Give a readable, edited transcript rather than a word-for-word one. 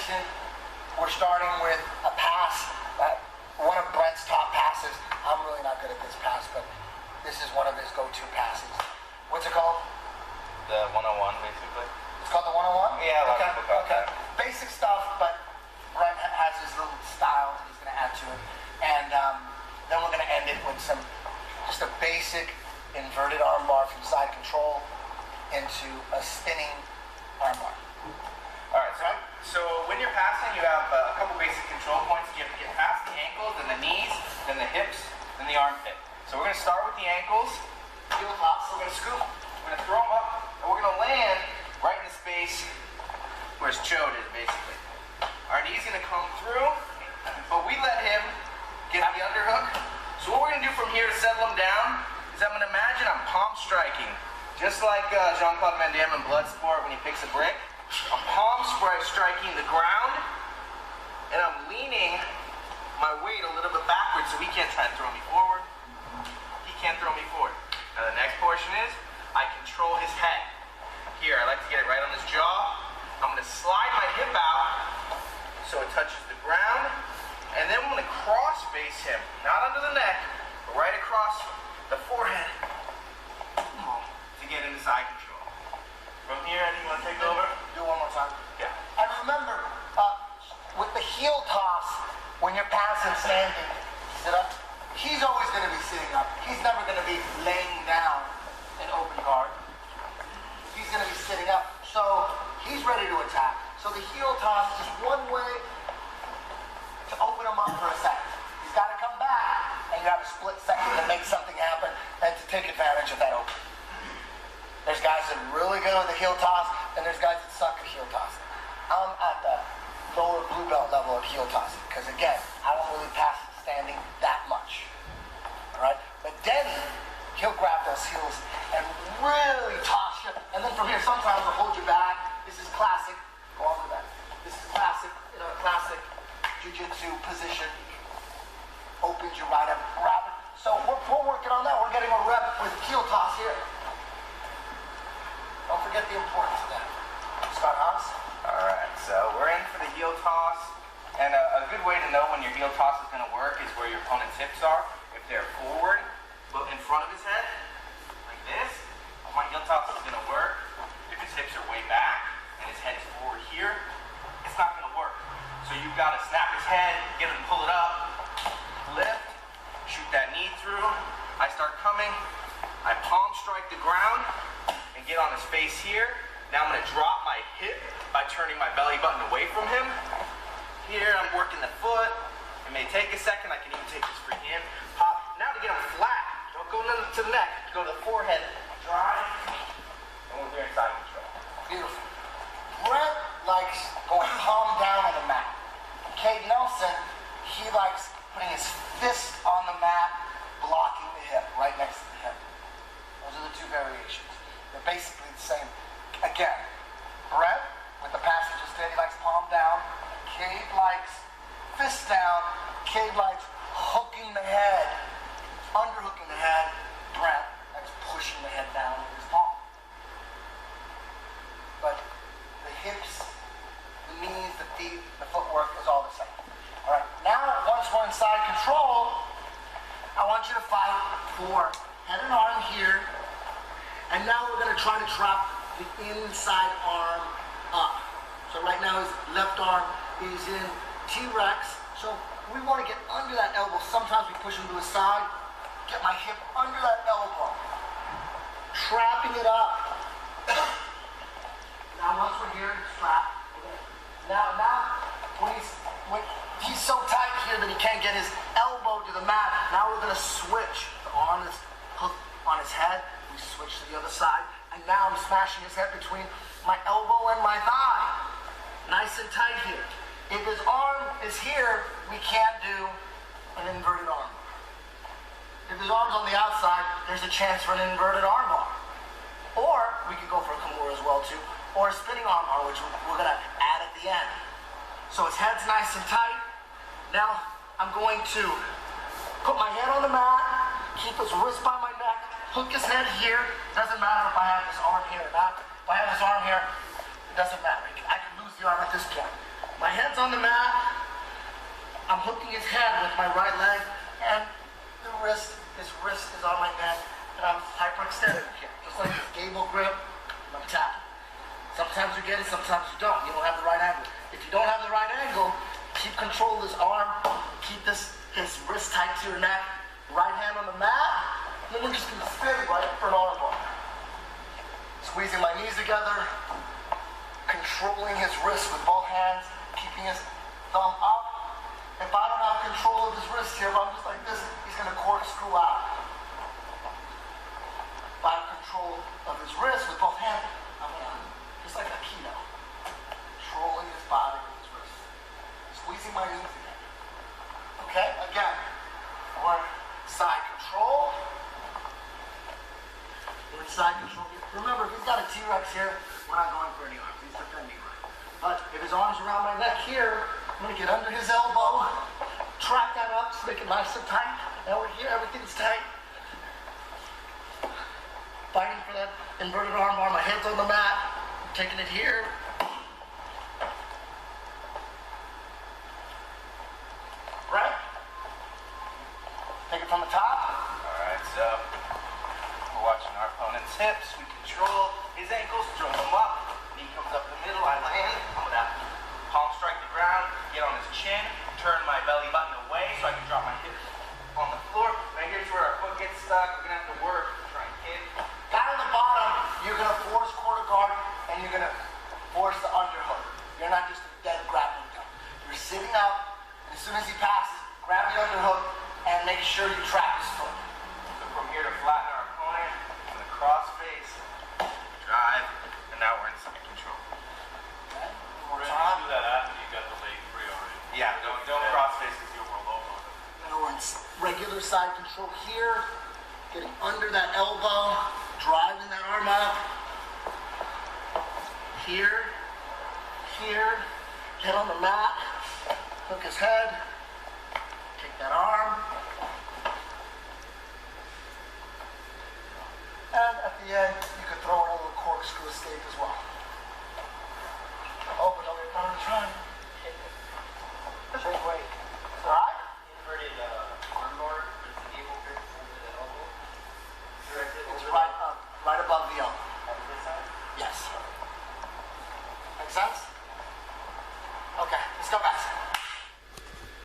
section, we're starting with a pass. One of Brent's top passes. I'm really not good at this pass, but this is one of his go-to passes. What's it called? The 101, basically. It's called the 101? Yeah, a lot of people call it that. Basic stuff, but Brent has his little style that he's going to add to it. And then we're going to end it with just a basic inverted armbar from side control into a spinning armbar. All right, so when you're passing, you have a couple basic control points. You have to get past the ankles, then the knees, then the hips, then the armpit. So we're going to start with the ankles. Heel tops. We're going to scoop. We're going to throw them up, and we're going to land right in the space where his chode is, basically. Our knee's going to come through, but we let him get the underhook. So what we're going to do from here to settle him down is I'm going to imagine I'm palm striking, just like Jean-Claude Van Damme in Bloodsport when he picks a brick. I'm palm striking the ground, and I'm leaning my weight a little bit backwards so he can't try and throw me forward. He can't throw me forward. Now the next portion is I control his head. Here, I like to get it right on his jaw. I'm going to slide my hip out so it touches the ground, and then I'm going to cross face him, not under the neck, but right across the forehead to get into side control. From here, Eddie, you want to take over? Do it one more time. Yeah. And remember, with the heel toss, when you're passing standing, sit up, he's always going to be sitting up. He's never going to be laying down in open guard. He's going to be sitting up. So he's ready to attack. So the heel toss is just one way to open him up for a second. He's got to come back, and you have a split second to make something happen and to take advantage of that opening. There's guys that are really good with the heel toss, and there's guys that suck at heel tossing. I'm at the lower blue belt level of heel tossing, because again, I don't really pass standing that much. Alright? But Denny, he'll grab those heels and really toss you. And then from here, sometimes he'll hold you back. This is classic. Go on with that. This is classic, classic jiu-jitsu position. Opens you right up, grab it. So we're working on that. We're getting a rep with heel toss here. Don't forget the importance of that. Scott Hans? Alright, so we're in for the heel toss. And a good way to know when your heel toss is going to work is where your opponent's hips are. If they're forward, but in front of his head, like this, my heel toss is going to work. If his hips are way back and his head is forward here, it's not going to work. So you've got to snap his head, get him to pull it up, lift, shoot that knee through. I start coming, I palm strike the ground, and get on his face here. Now I'm going to drop my hip by turning my belly button away from him. Here I'm working the foot. It may take a second. I can even take this free hand. Pop. Now to get him flat. Don't go to the neck. Go to the forehead. Drive. And we're doing side control. Beautiful. Brent likes going palm down on the mat. Cade Nelson, he likes putting his fist on the mat, blocking the hip, right next to the hip. Those are the two variations. They're basically the same. Again, Brent, with the pass he just did, he likes palm down. Cade likes fist down. Cade likes hooking the head, underhooking the head. Brent likes pushing the head down with his palm. But the hips, the knees, the feet, the footwork is all the same. All right, now once we're inside control, I want you to fight for head and arm here. And now we're going to try to trap the inside arm up. So right now his left arm is in T-Rex. So we want to get under that elbow. Sometimes we push him to the side. Get my hip under that elbow. Trapping it up. Now once we're here, trap. Now when he's so tight here that he can't get his elbow to the mat, now we're going to switch. The arm is hooked on his head. We switch to the other side, and now I'm smashing his head between my elbow and my thigh. Nice and tight here. If his arm is here, we can't do an inverted arm. If his arm's on the outside, there's a chance for an inverted arm bar. Or we could go for a Kimura as well too, or a spinning arm bar, which we're gonna add at the end. So his head's nice and tight. Now I'm going to put my head on the mat, keep his wrist by my neck, hook his head here. Doesn't matter if I have his arm here or not. If I have his arm here, it doesn't matter. I can lose the arm at this point. My head's on the mat. I'm hooking his head with my right leg, and his wrist is on my neck, and I'm hyperextended here. Just like this gable grip, I'm tapping. Sometimes you get it, sometimes you don't. You don't have the right angle. If you don't have the right angle, keep control of this arm, keep his wrist tight to your neck, right hand on the mat, and then we're just gonna spin right for an armbar. Squeezing my knees together, controlling his wrist with both hands, keeping his thumb up. If I don't have control of his wrist here, if I'm just like this, he's gonna corkscrew out. If I have control of his wrist with both hands, I'm gonna, just like a keto, controlling his body with his wrist, squeezing my knees together. Okay, again, we're side control. We're in side control. Remember, if he's got a T-Rex here, we're not going for any arms. He's defending right. But if his arm's around my neck here, I'm gonna get under his elbow, track that up, so make it nice and tight. Now we're here, everything's tight. Fighting for that inverted armbar. My head's on the mat. I'm taking it here. Right? Take it from the top. All right, so we're watching our opponent's hips. We control his ankles, throw them up. Knee comes up the middle. I land. I'm gonna palm strike the ground, get on his chin, turn my belly button away so I can drop my hips on the floor. Right here's where our foot gets stuck. We're gonna have to work, try and hit. Down on the bottom, you're gonna force quarter guard and you're gonna force the underhook. You're not just a dead grappling gun. You're sitting up, and as soon as he passes, grab the underhook and make sure you trap his foot. So from here to flatten our opponent, I'm gonna cross face, drive, and now we're in side control. Okay. One more Right, time. you do that after you got the leg free already. Yeah, don't cross face because you'll roll over with it. Now we're in regular side control here, getting under that elbow, driving that arm up. Here, head on the mat, hook his head, take that arm. And at the end, you could throw in a little corkscrew escape as well. Oh, but no, you're not trying.